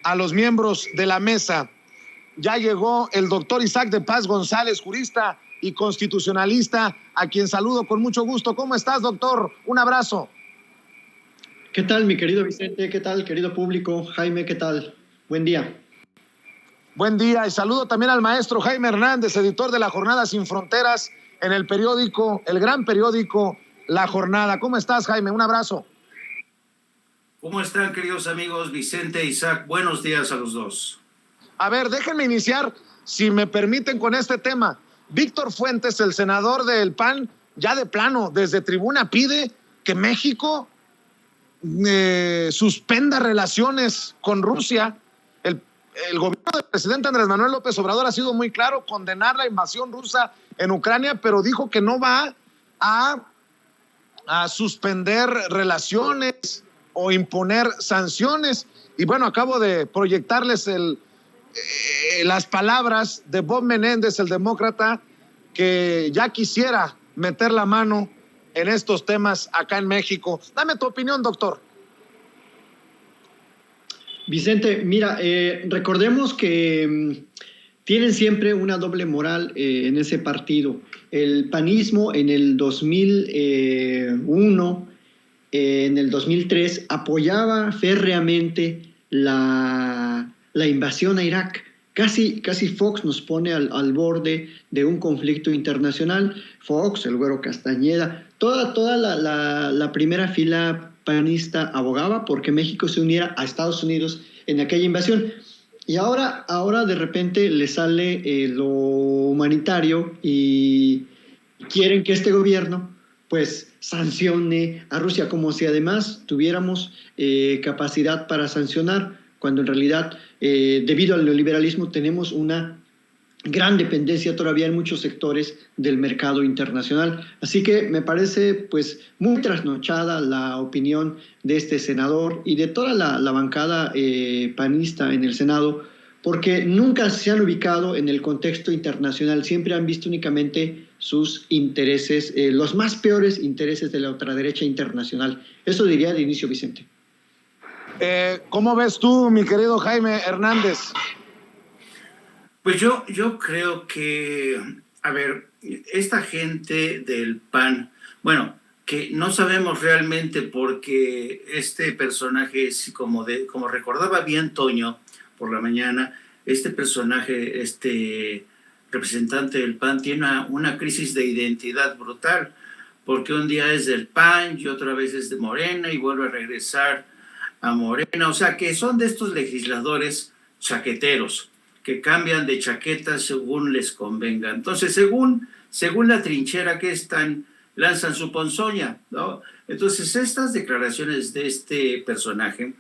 a los miembros de la mesa. Ya llegó el doctor Isaac de Paz González, jurista y constitucionalista, a quien saludo con mucho gusto. ¿Cómo estás, doctor? Un abrazo. ¿Qué tal, mi querido Vicente? ¿Qué tal, querido público? Jaime, ¿qué tal? Buen día. Buen día, y saludo también al maestro Jaime Hernández, editor de La Jornada Sin Fronteras, en el periódico, el gran periódico La Jornada. ¿Cómo estás, Jaime? Un abrazo. ¿Cómo están, queridos amigos? Vicente, Isaac, buenos días a los dos. A ver, déjenme iniciar, si me permiten, con este tema. Víctor Fuentes, el senador del PAN, ya de plano, desde tribuna, pide que México suspenda relaciones con Rusia. El gobierno del presidente Andrés Manuel López Obrador ha sido muy claro, condenar la invasión rusa en Ucrania, pero dijo que no va a suspender relaciones o imponer sanciones. Y bueno, acabo de proyectarles las palabras de Bob Menéndez, el demócrata, que ya quisiera meter la mano en estos temas acá en México. Dame tu opinión, doctor. Vicente, mira, recordemos que tienen siempre una doble moral en ese partido. El panismo en el 2001, en el 2003, apoyaba férreamente la invasión a Irak. Casi Fox nos pone al borde de un conflicto internacional. Fox, el Güero Castañeda, toda la primera fila panista abogaba porque México se uniera a Estados Unidos en aquella invasión. Y ahora de repente le sale lo humanitario y quieren que este gobierno pues sancione a Rusia, como si además tuviéramos capacidad para sancionar, cuando en realidad debido al neoliberalismo tenemos una gran dependencia todavía en muchos sectores del mercado internacional. Así que me parece pues muy trasnochada la opinión de este senador y de toda la bancada panista en el Senado, porque nunca se han ubicado en el contexto internacional, siempre han visto únicamente sus intereses, los más peores intereses de la ultraderecha internacional. Eso diría de inicio, Vicente. ¿Cómo ves tú, mi querido Jaime Hernández? Pues yo creo que, a ver, esta gente del PAN, bueno, que no sabemos realmente porque este personaje es como recordaba bien Toño por la mañana, este personaje, este representante del PAN tiene una crisis de identidad brutal, porque un día es del PAN y otra vez es de Morena y vuelve a regresar a Morena, o sea que son de estos legisladores chaqueteros, que cambian de chaqueta según les convenga. Entonces, según la trinchera que están, lanzan su ponzoña, ¿no? Entonces, estas declaraciones de este personaje,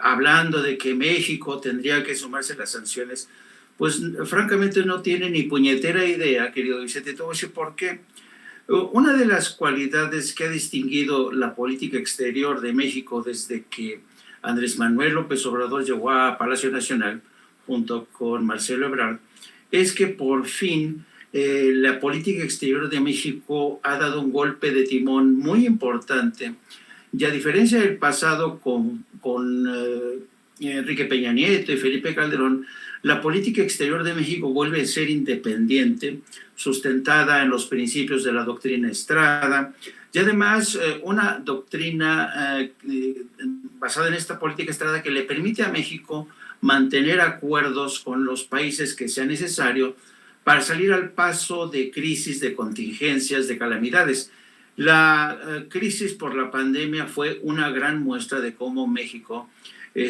hablando de que México tendría que sumarse a las sanciones, pues francamente no tiene ni puñetera idea, querido Vicente. Te voy a decir por qué. Una de las cualidades que ha distinguido la política exterior de México desde que Andrés Manuel López Obrador llegó a Palacio Nacional, junto con Marcelo Ebrard, es que por fin la política exterior de México ha dado un golpe de timón muy importante, y a diferencia del pasado con Enrique Peña Nieto y Felipe Calderón, la política exterior de México vuelve a ser independiente, sustentada en los principios de la doctrina Estrada, y además una doctrina basada en esta política Estrada que le permite a México mantener acuerdos con los países que sea necesario para salir al paso de crisis, de contingencias, de calamidades. La crisis por la pandemia fue una gran muestra de cómo México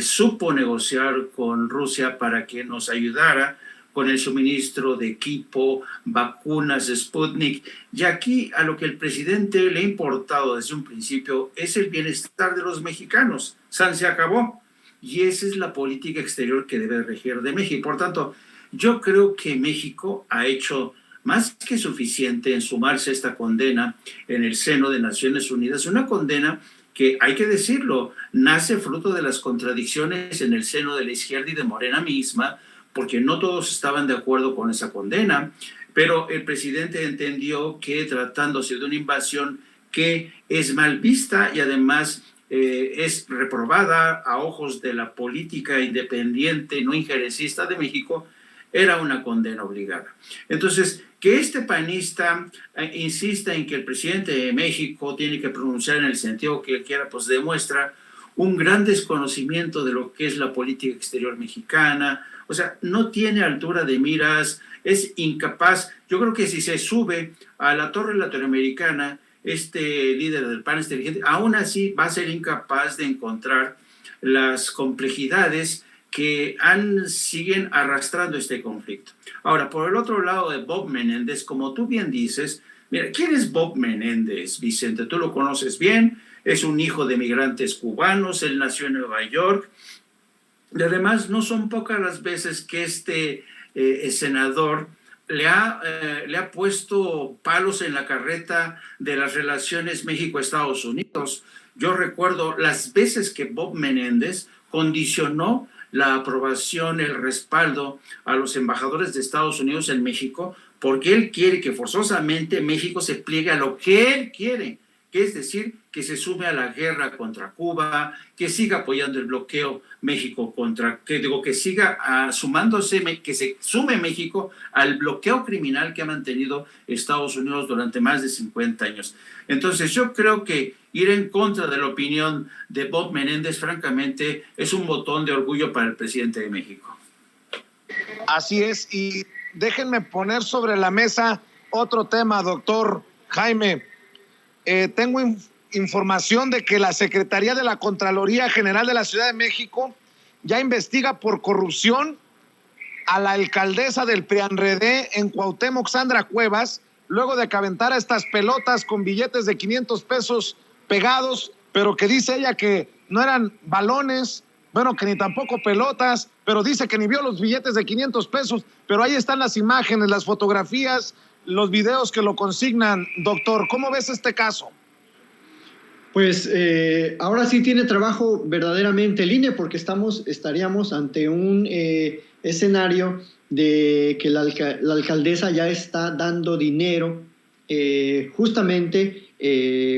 supo negociar con Rusia para que nos ayudara con el suministro de equipo, vacunas, Sputnik. Y aquí a lo que el presidente le ha importado desde un principio es el bienestar de los mexicanos. Se acabó. Y esa es la política exterior que debe regir de México. Por tanto, yo creo que México ha hecho más que suficiente en sumarse a esta condena en el seno de Naciones Unidas, una condena que, hay que decirlo, nace fruto de las contradicciones en el seno de la izquierda y de Morena misma, porque no todos estaban de acuerdo con esa condena, pero el presidente entendió que tratándose de una invasión que es mal vista y además es reprobada a ojos de la política independiente, no injerencista de México, era una condena obligada. Entonces, que este panista insista en que el presidente de México tiene que pronunciar en el sentido que él quiera, pues demuestra un gran desconocimiento de lo que es la política exterior mexicana. O sea, no tiene altura de miras, es incapaz. Yo creo que si se sube a la torre latinoamericana, este líder del PAN, este dirigente, aún así va a ser incapaz de encontrar las complejidades que siguen arrastrando este conflicto. Ahora, por el otro lado de Bob Menéndez, como tú bien dices, mira, ¿quién es Bob Menéndez, Vicente? Tú lo conoces bien, es un hijo de migrantes cubanos, él nació en Nueva York, y además no son pocas las veces que este senador le ha puesto palos en la carreta de las relaciones México-Estados Unidos. Yo recuerdo las veces que Bob Menéndez condicionó la aprobación, el respaldo a los embajadores de Estados Unidos en México, porque él quiere que forzosamente México se pliegue a lo que él quiere, que es decir, que se sume a la guerra contra Cuba, que siga apoyando el bloqueo México que siga sumándose, que se sume México al bloqueo criminal que ha mantenido Estados Unidos durante más de 50 años. Entonces yo creo que ir en contra de la opinión de Bob Menéndez, francamente, es un botón de orgullo para el presidente de México. Así es, y déjenme poner sobre la mesa otro tema, doctor Jaime. Tengo información de que la Secretaría de la Contraloría General de la Ciudad de México ya investiga por corrupción a la alcaldesa del PRIANREDE en Cuauhtémoc, Sandra Cuevas, luego de que aventara estas pelotas con billetes de 500 pesos pegados, pero que dice ella que no eran balones, bueno, que ni tampoco pelotas, pero dice que ni vio los billetes de 500 pesos, pero ahí están las imágenes, las fotografías, los videos que lo consignan. Doctor, ¿cómo ves este caso? Pues ahora sí tiene trabajo verdaderamente el INE, porque estaríamos ante un escenario de que la alcaldesa ya está dando dinero justamente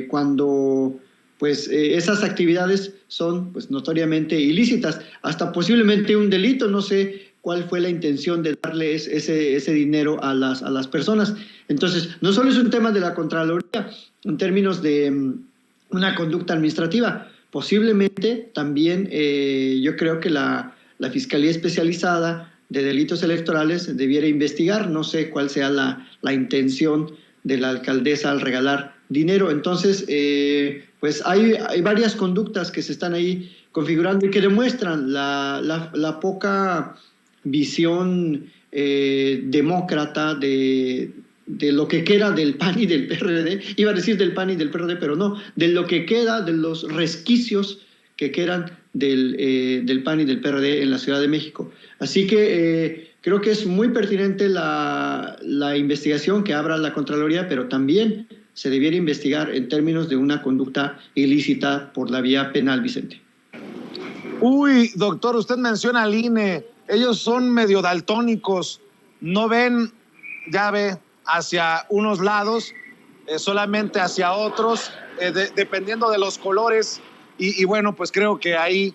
cuando pues esas actividades son pues notoriamente ilícitas, hasta posiblemente un delito. No sé cuál fue la intención de darle ese dinero a las personas. Entonces, no solo es un tema de la Contraloría en términos de una conducta administrativa, posiblemente también yo creo que la Fiscalía Especializada de Delitos Electorales debiera investigar. No sé cuál sea la intención de la alcaldesa al regalar dinero. Entonces, pues hay varias conductas que se están ahí configurando y que demuestran la poca visión demócrata de lo que queda del PAN y del PRD. Iba a decir del PAN y del PRD, pero no, de lo que queda, de los resquicios que quedan del PAN y del PRD en la Ciudad de México. Así que creo que es muy pertinente la investigación que abra la Contraloría, pero también se debiera investigar en términos de una conducta ilícita por la vía penal, Vicente. Uy, doctor, usted menciona al INE. Ellos son medio daltónicos, no ven, ya ve, hacia unos lados, solamente hacia otros, dependiendo de los colores. Y bueno, pues creo que ahí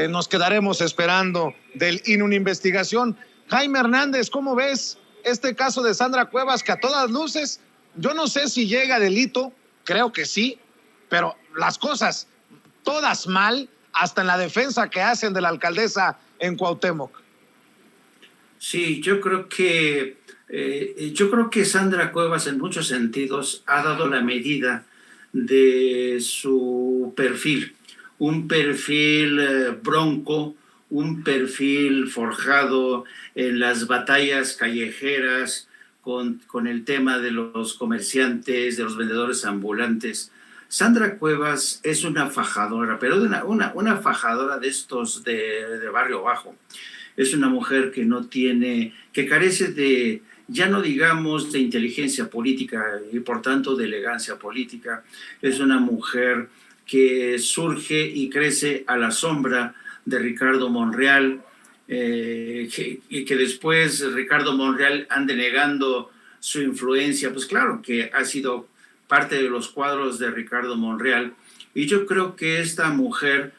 nos quedaremos esperando del INE una investigación. Jaime Hernández, ¿cómo ves este caso de Sandra Cuevas, que a todas luces, yo no sé si llega a delito, creo que sí, pero las cosas todas mal, hasta en la defensa que hacen de la alcaldesa en Cuauhtémoc? Sí, yo creo que Sandra Cuevas en muchos sentidos ha dado la medida de su perfil, un perfil bronco, un perfil forjado en las batallas callejeras con el tema de los comerciantes, de los vendedores ambulantes. Sandra Cuevas es una fajadora, pero una fajadora de estos de barrio bajo. Es una mujer que carece de, ya no digamos de inteligencia política y por tanto de elegancia política. Es una mujer que surge y crece a la sombra de Ricardo Monreal, y que después Ricardo Monreal ande negando su influencia. Pues claro que ha sido parte de los cuadros de Ricardo Monreal, Y yo creo que esta mujer,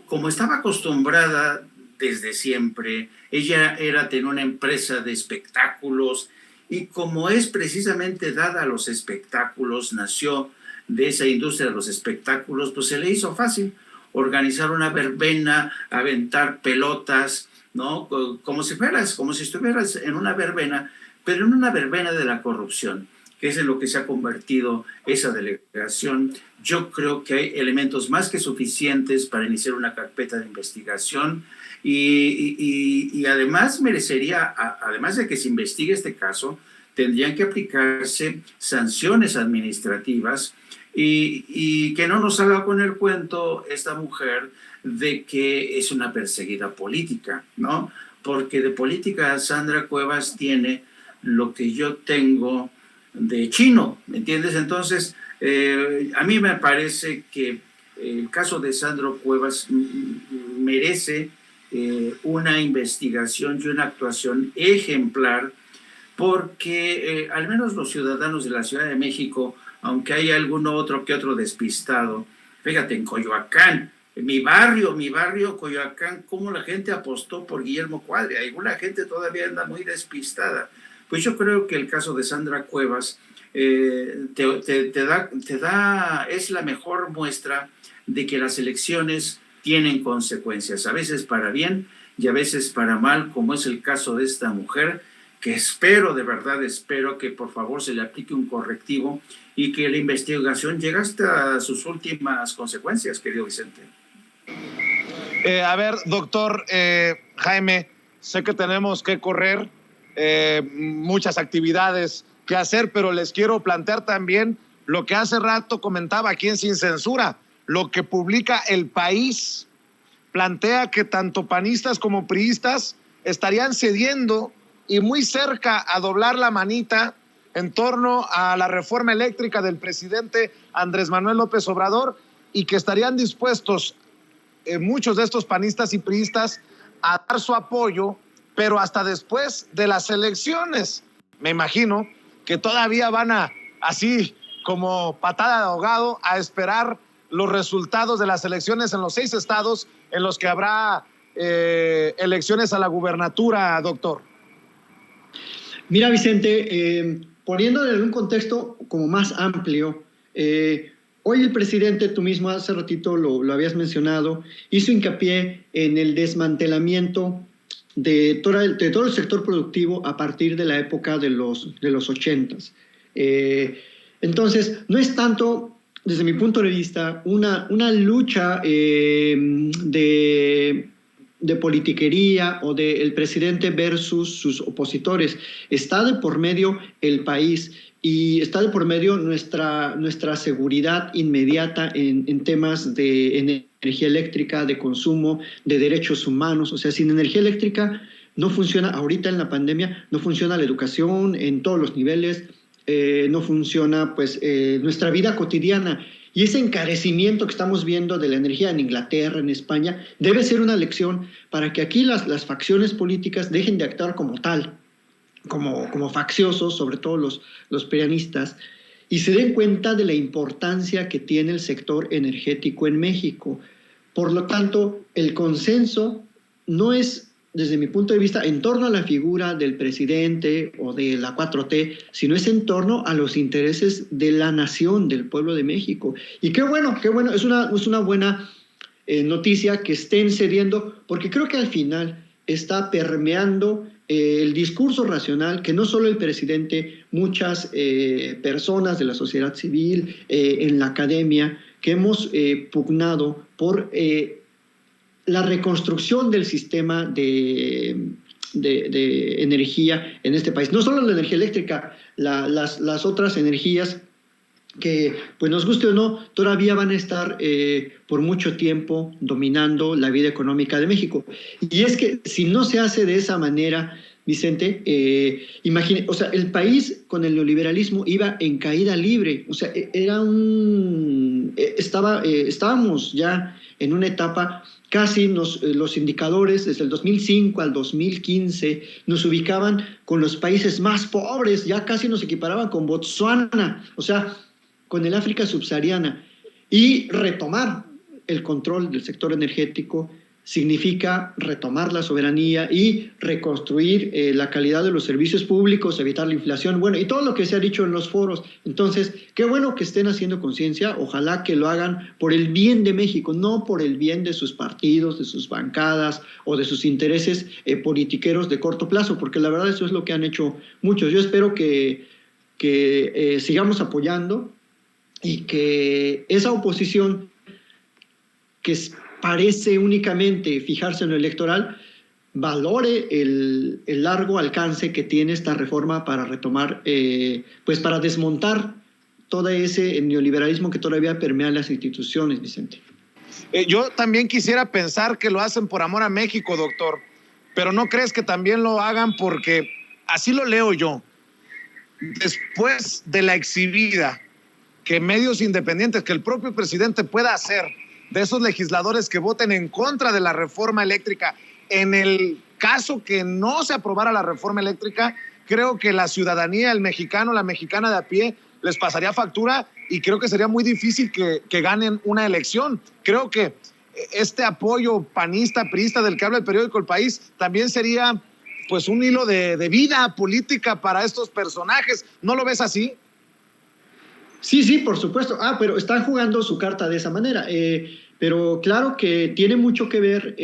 como estaba acostumbrada desde siempre, ella era tener una empresa de espectáculos y como es precisamente dada a los espectáculos, nació de esa industria de los espectáculos, pues se le hizo fácil organizar una verbena, aventar pelotas, ¿no? Como si estuvieras en una verbena, pero en una verbena de la corrupción, que es en lo que se ha convertido esa delegación. Yo creo que hay elementos más que suficientes para iniciar una carpeta de investigación y además merecería, además de que se investigue este caso, tendrían que aplicarse sanciones administrativas y que no nos salga con el cuento esta mujer de que es una perseguida política, ¿no? Porque de política Sandra Cuevas tiene lo que yo tengo de chino, ¿me entiendes? Entonces, a mí me parece que el caso de Sandra Cuevas merece una investigación y una actuación ejemplar, porque al menos los ciudadanos de la Ciudad de México, aunque hay alguno otro que otro despistado, fíjate, en Coyoacán, mi barrio, Coyoacán, cómo la gente apostó por Guillermo Cuadri, alguna gente todavía anda muy despistada. Pues yo creo que el caso de Sandra Cuevas es la mejor muestra de que las elecciones tienen consecuencias, a veces para bien y a veces para mal, como es el caso de esta mujer, que de verdad espero que por favor se le aplique un correctivo y que la investigación llegue hasta sus últimas consecuencias, querido Vicente. A ver, doctor Jaime, sé que tenemos que correr, muchas actividades que hacer, pero les quiero plantear también lo que hace rato comentaba aquí en Sin Censura, lo que publica El País. Plantea que tanto panistas como priistas estarían cediendo y muy cerca a doblar la manita en torno a la reforma eléctrica del presidente Andrés Manuel López Obrador y que estarían dispuestos muchos de estos panistas y priistas a dar su apoyo, pero hasta después de las elecciones. Me imagino que todavía van así como patada de ahogado, a esperar los resultados de las elecciones en los 6 estados en los que habrá elecciones a la gubernatura, doctor. Mira, Vicente, poniéndole en un contexto como más amplio, hoy el presidente, tú mismo hace ratito lo habías mencionado, hizo hincapié en el desmantelamiento de todo el sector productivo a partir de la época de los 80s. Entonces, no es tanto, desde mi punto de vista, una lucha de politiquería o del presidente versus sus opositores. Está de por medio el país y está de por medio nuestra seguridad inmediata en temas de energía eléctrica, de consumo, de derechos humanos. O sea, sin energía eléctrica no funciona, ahorita en la pandemia, no funciona la educación en todos los niveles, no funciona pues nuestra vida cotidiana. Y ese encarecimiento que estamos viendo de la energía en Inglaterra, en España, debe ser una lección para que aquí las facciones políticas dejen de actuar como tal, como facciosos, sobre todo los peanistas, y se den cuenta de la importancia que tiene el sector energético en México. Por lo tanto, el consenso no es, desde mi punto de vista, en torno a la figura del presidente o de la 4T, sino es en torno a los intereses de la nación, del pueblo de México. Y qué bueno, es una buena noticia que estén cediendo, porque creo que al final está permeando el discurso racional que no solo el presidente, muchas personas de la sociedad civil, en la academia, que hemos pugnado por la reconstrucción del sistema de energía en este país. No solo la energía eléctrica, las otras energías que, pues nos guste o no, todavía van a estar por mucho tiempo dominando la vida económica de México. Y es que si no se hace de esa manera, Vicente, imagine, o sea, el país con el neoliberalismo iba en caída libre. O sea, estábamos ya en una etapa, casi los indicadores desde el 2005 al 2015 nos ubicaban con los países más pobres, ya casi nos equiparaban con Botsuana, o sea, con el África subsahariana. Y retomar el control del sector energético significa retomar la soberanía y reconstruir la calidad de los servicios públicos, evitar la inflación, bueno, y todo lo que se ha dicho en los foros. Entonces, qué bueno que estén haciendo conciencia, ojalá que lo hagan por el bien de México, no por el bien de sus partidos, de sus bancadas o de sus intereses politiqueros de corto plazo, porque la verdad eso es lo que han hecho muchos. Yo espero que sigamos apoyando y que esa oposición que parece únicamente fijarse en lo electoral, valore el largo alcance que tiene esta reforma para retomar, pues para desmontar todo ese neoliberalismo que todavía permea las instituciones, Vicente. Yo también quisiera pensar que lo hacen por amor a México, doctor, pero ¿no crees que también lo hagan porque, así lo leo yo, después de la exhibida que medios independientes, que el propio presidente pueda hacer de esos legisladores que voten en contra de la reforma eléctrica, en el caso que no se aprobara la reforma eléctrica, creo que la ciudadanía, el mexicano, la mexicana de a pie, les pasaría factura y creo que sería muy difícil que ganen una elección. Creo que este apoyo panista, priista del que habla el periódico El País, también sería pues un hilo de vida política para estos personajes. ¿No lo ves así? Sí, por supuesto. Pero están jugando su carta de esa manera. Pero claro que tiene mucho que ver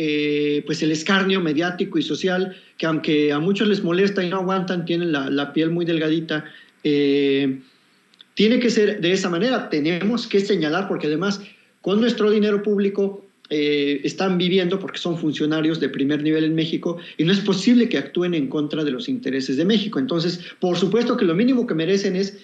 pues el escarnio mediático y social, que aunque a muchos les molesta y no aguantan, tienen la piel muy delgadita. Tiene que ser de esa manera. Tenemos que señalar, porque además con nuestro dinero público están viviendo, porque son funcionarios de primer nivel en México, y no es posible que actúen en contra de los intereses de México. Entonces, por supuesto que lo mínimo que merecen es,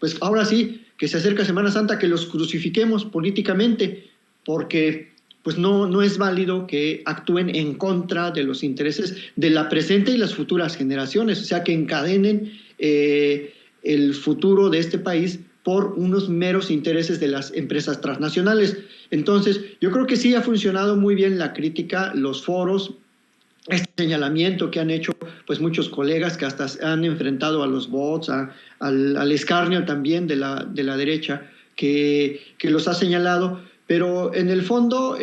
pues ahora sí, que se acerca Semana Santa, que los crucifiquemos políticamente, porque pues no es válido que actúen en contra de los intereses de la presente y las futuras generaciones, o sea, que encadenen el futuro de este país por unos meros intereses de las empresas transnacionales. Entonces, yo creo que sí ha funcionado muy bien la crítica, los foros, este señalamiento que han hecho pues muchos colegas que hasta han enfrentado a los bots, al escarnio también de la derecha que los ha señalado, pero en el fondo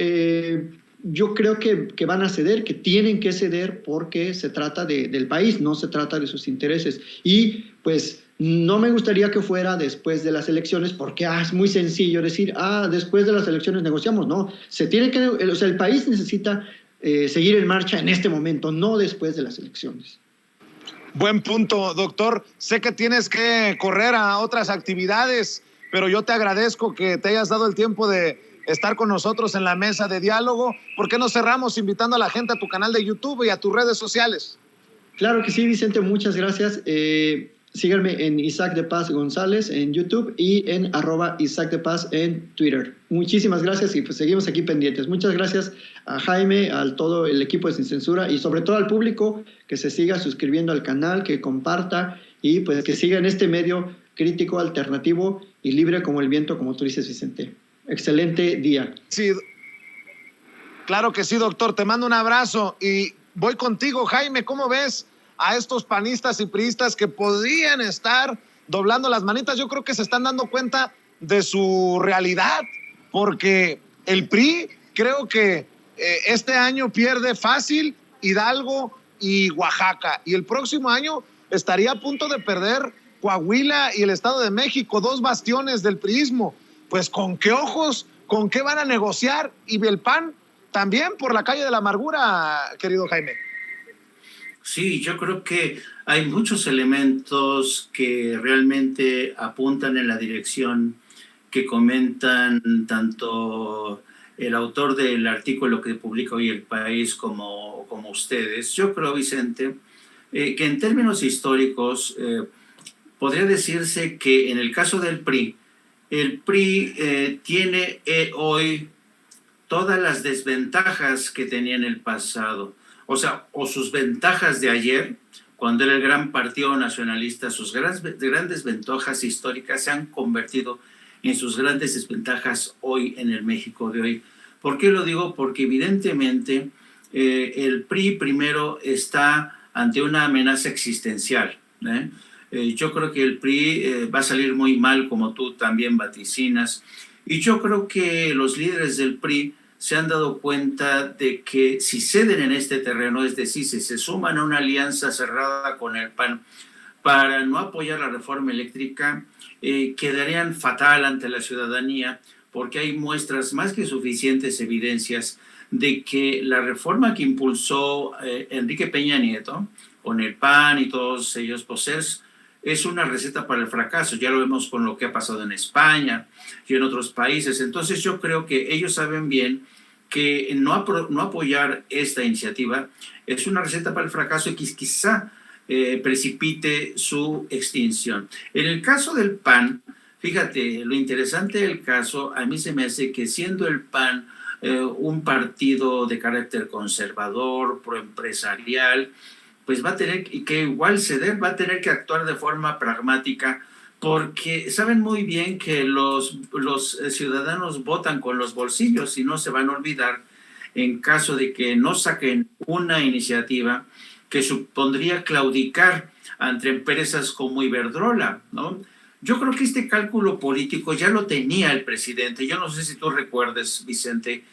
yo creo que van a ceder, que tienen que ceder porque se trata del país, no se trata de sus intereses. Y pues no me gustaría que fuera después de las elecciones, porque es muy sencillo decir, después de las elecciones negociamos. No, se tiene que, o sea, el país necesita seguir en marcha en este momento, no después de las elecciones. Buen punto, doctor. Sé que tienes que correr a otras actividades, pero yo te agradezco que te hayas dado el tiempo de estar con nosotros en la mesa de diálogo. ¿Por qué no cerramos invitando a la gente a tu canal de YouTube y a tus redes sociales? Claro que sí, Vicente, muchas gracias. Síganme en Isaac de Paz González en YouTube y en @Isaac de Paz en Twitter. Muchísimas gracias y pues seguimos aquí pendientes. Muchas gracias a Jaime, a todo el equipo de Sin Censura y sobre todo al público que se siga suscribiendo al canal, que comparta y pues que siga en este medio crítico, alternativo y libre como el viento, como tú dices, Vicente. Excelente día. Sí, claro que sí, doctor. Te mando un abrazo y voy contigo, Jaime. ¿Cómo ves a estos panistas y priistas que podrían estar doblando las manitas? Yo creo que se están dando cuenta de su realidad, porque el PRI creo que este año pierde fácil Hidalgo y Oaxaca, y el próximo año estaría a punto de perder Coahuila y el Estado de México, 2 bastiones del priismo. Pues ¿con qué ojos, con qué van a negociar? Y el PAN también por la calle de la amargura, querido Jaime. Sí, yo creo que hay muchos elementos que realmente apuntan en la dirección que comentan tanto el autor del artículo que publica hoy El País como ustedes. Yo creo, Vicente, que en términos históricos podría decirse que en el caso del PRI, el PRI tiene hoy todas las desventajas que tenía en el pasado. O sea, o sus ventajas de ayer, cuando era el gran partido nacionalista, sus grandes ventajas históricas se han convertido en sus grandes desventajas hoy en el México de hoy. ¿Por qué lo digo? Porque evidentemente el PRI primero está ante una amenaza existencial. Yo creo que el PRI va a salir muy mal, como tú también vaticinas. Y yo creo que los líderes del PRI se han dado cuenta de que si ceden en este terreno, es decir, si se suman a una alianza cerrada con el PAN para no apoyar la reforma eléctrica, quedarían fatal ante la ciudadanía, porque hay muestras más que suficientes, evidencias de que la reforma que impulsó Enrique Peña Nieto, con el PAN y todos ellos, pues es una receta para el fracaso. Ya lo vemos con lo que ha pasado en España y en otros países. Entonces yo creo que ellos saben bien que no apoyar esta iniciativa es una receta para el fracaso y que quizá precipite su extinción. En el caso del PAN, fíjate, lo interesante del caso, a mí se me hace que siendo el PAN un partido de carácter conservador, proempresarial, pues va a tener que igual ceder, va a tener que actuar de forma pragmática, porque saben muy bien que los ciudadanos votan con los bolsillos y no se van a olvidar en caso de que no saquen una iniciativa que supondría claudicar ante empresas como Iberdrola, ¿no? Yo creo que este cálculo político ya lo tenía el presidente. Yo no sé si tú recuerdes, Vicente,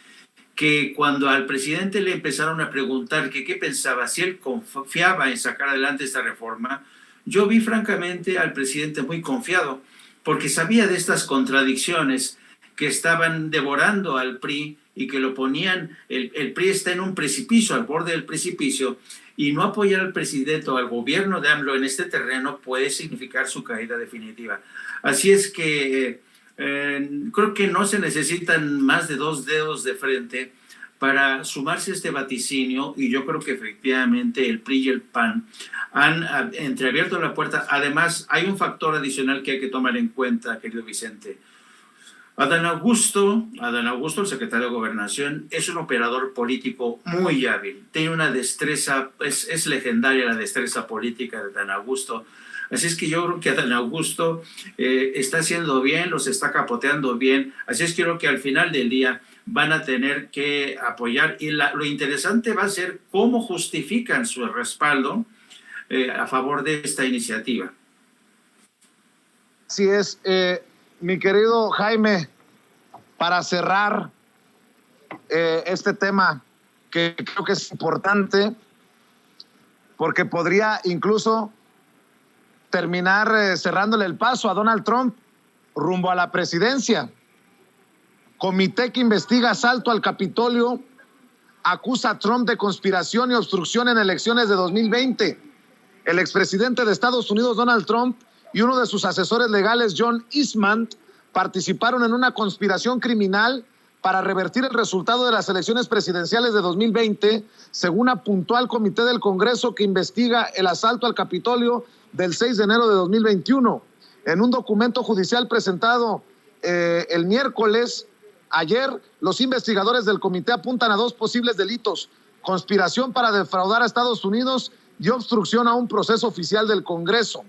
que cuando al presidente le empezaron a preguntar que qué pensaba, si él confiaba en sacar adelante esta reforma, yo vi francamente al presidente muy confiado, porque sabía de estas contradicciones que estaban devorando al PRI y que lo ponían, el PRI está en un precipicio, al borde del precipicio, y no apoyar al presidente o al gobierno de AMLO en este terreno puede significar su caída definitiva. Así es que creo que no se necesitan más de 2 dedos de frente para sumarse a este vaticinio, y yo creo que efectivamente el PRI y el PAN han entreabierto la puerta. Además, hay un factor adicional que hay que tomar en cuenta, querido Vicente. Adán Augusto, el secretario de Gobernación, es un operador político muy hábil, tiene una destreza, es legendaria la destreza política de Adán Augusto. Así es que yo creo que Adán Augusto está haciendo bien, los está capoteando bien. Así es que creo que al final del día van a tener que apoyar. Y lo interesante va a ser cómo justifican su respaldo a favor de esta iniciativa. Así es, mi querido Jaime, para cerrar este tema que creo que es importante, porque podría incluso terminar cerrándole el paso a Donald Trump rumbo a la presidencia. Comité que investiga asalto al Capitolio acusa a Trump de conspiración y obstrucción en elecciones de 2020. El expresidente de Estados Unidos, Donald Trump, y uno de sus asesores legales, John Eastman, participaron en una conspiración criminal para revertir el resultado de las elecciones presidenciales de 2020, según apuntó al Comité del Congreso que investiga el asalto al Capitolio del 6 de enero de 2021. En un documento judicial presentado el miércoles, ayer, los investigadores del comité apuntan a 2 posibles delitos: conspiración para defraudar a Estados Unidos y obstrucción a un proceso oficial del Congreso.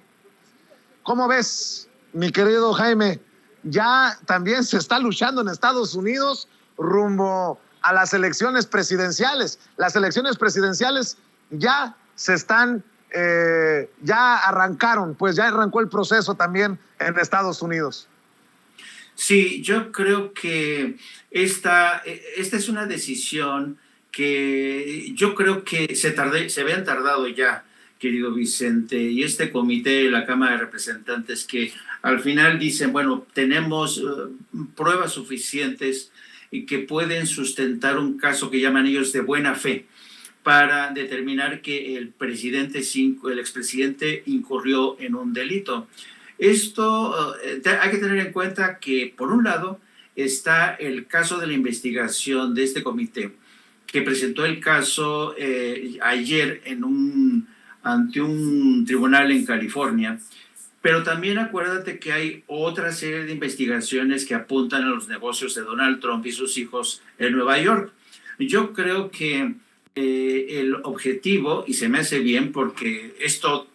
¿Cómo ves, mi querido Jaime? Ya también se está luchando en Estados Unidos rumbo a las elecciones presidenciales. Las elecciones presidenciales ya se están, ya arrancaron, pues ya arrancó el proceso también en Estados Unidos. Sí, yo creo que esta es una decisión que yo creo que se habían tardado ya, querido Vicente, y este comité de la Cámara de Representantes que al final dicen, bueno, tenemos pruebas suficientes y que pueden sustentar un caso que llaman ellos de buena fe para determinar que el expresidente incurrió en un delito. Esto hay que tener en cuenta que, por un lado, está el caso de la investigación de este comité, que presentó el caso ayer ante un tribunal en California. Pero también acuérdate que hay otra serie de investigaciones que apuntan a los negocios de Donald Trump y sus hijos en Nueva York. Yo creo que el objetivo, y se me hace bien porque esto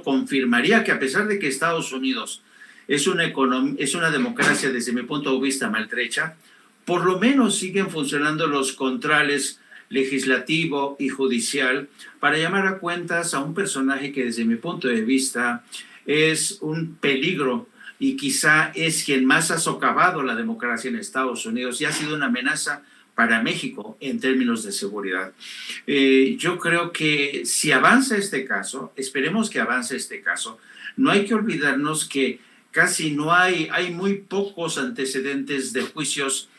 confirmaría que a pesar de que Estados Unidos es una democracia desde mi punto de vista maltrecha, por lo menos siguen funcionando los controles legislativo y judicial para llamar a cuentas a un personaje que desde mi punto de vista es un peligro y quizá es quien más ha socavado la democracia en Estados Unidos y ha sido una amenaza para México en términos de seguridad. Yo creo que si avanza este caso, esperemos que avance este caso, no hay que olvidarnos que casi no hay muy pocos antecedentes de juicios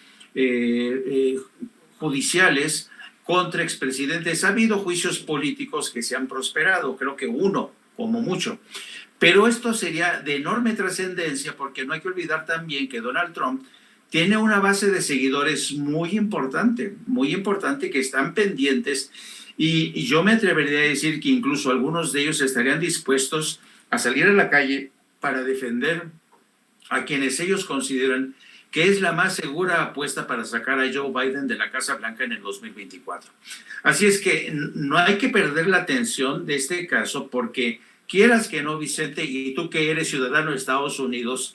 judiciales contra expresidentes. Ha habido juicios políticos que se han prosperado, creo que uno, como mucho. Pero esto sería de enorme trascendencia porque no hay que olvidar también que Donald Trump tiene una base de seguidores muy importante que están pendientes y yo me atrevería a decir que incluso algunos de ellos estarían dispuestos a salir a la calle para defender a quienes ellos consideran que es la más segura apuesta para sacar a Joe Biden de la Casa Blanca en el 2024. Así es que no hay que perder la atención de este caso porque quieras que no, Vicente, y tú que eres ciudadano de Estados Unidos,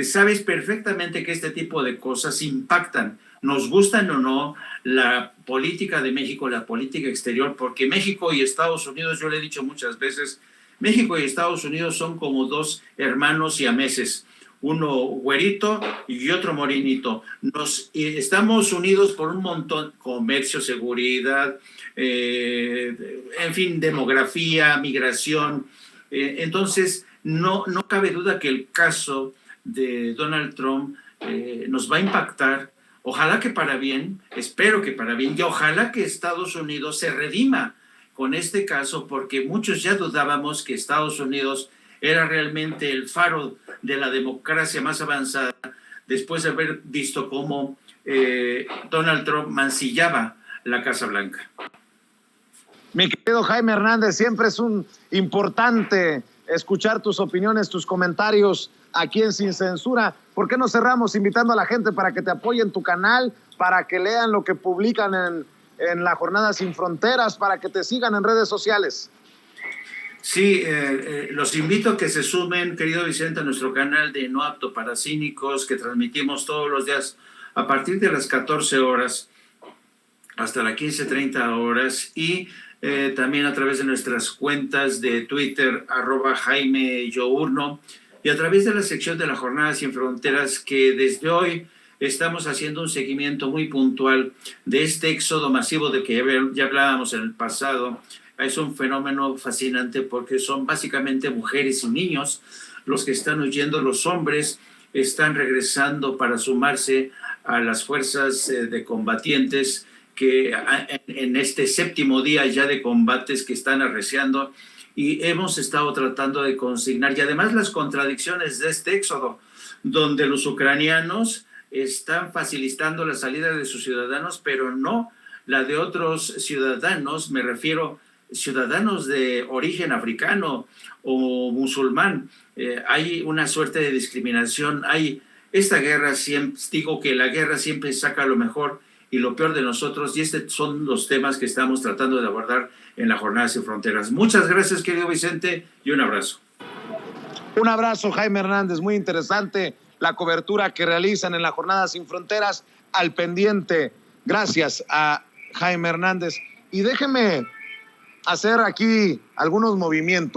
sabes perfectamente que este tipo de cosas impactan, nos gustan o no, la política de México, la política exterior, porque México y Estados Unidos, yo le he dicho muchas veces, México y Estados Unidos son como dos hermanos siameses, uno güerito y otro morenito. Estamos unidos por un montón, comercio, seguridad, en fin, demografía, migración. Entonces, no cabe duda que el caso de Donald Trump nos va a impactar, ojalá que para bien, espero que para bien, y ojalá que Estados Unidos se redima con este caso, porque muchos ya dudábamos que Estados Unidos era realmente el faro de la democracia más avanzada, después de haber visto cómo Donald Trump mancillaba la Casa Blanca. Mi querido Jaime Hernández, siempre es un importante escuchar tus opiniones, tus comentarios aquí en Sin Censura. ¿Por qué no cerramos invitando a la gente para que te apoye en tu canal, para que lean lo que publican en la Jornada Sin Fronteras, para que te sigan en redes sociales? Sí, los invito a que se sumen, querido Vicente, a nuestro canal de No Apto para Cínicos, que transmitimos todos los días a partir de las 14 horas hasta las 15:30 horas y también a través de nuestras cuentas de Twitter, @JaimeYourno, y a través de la sección de la Jornada Sin Fronteras, que desde hoy estamos haciendo un seguimiento muy puntual de este éxodo masivo de que ya hablábamos en el pasado. Es un fenómeno fascinante porque son básicamente mujeres y niños los que están huyendo. Los hombres están regresando para sumarse a las fuerzas de combatientes que en este séptimo día ya de combates que están arreciando, y hemos estado tratando de consignar, y además las contradicciones de este éxodo, donde los ucranianos están facilitando la salida de sus ciudadanos, pero no la de otros ciudadanos, me refiero ciudadanos de origen africano o musulmán. Hay una suerte de discriminación, esta guerra, siempre digo que la guerra siempre saca lo mejor y lo peor de nosotros, y estos son los temas que estamos tratando de abordar en la Jornada Sin Fronteras. Muchas gracias, querido Vicente, y un abrazo. Un abrazo, Jaime Hernández, muy interesante la cobertura que realizan en la Jornada Sin Fronteras, al pendiente. Gracias a Jaime Hernández. Y déjeme hacer aquí algunos movimientos.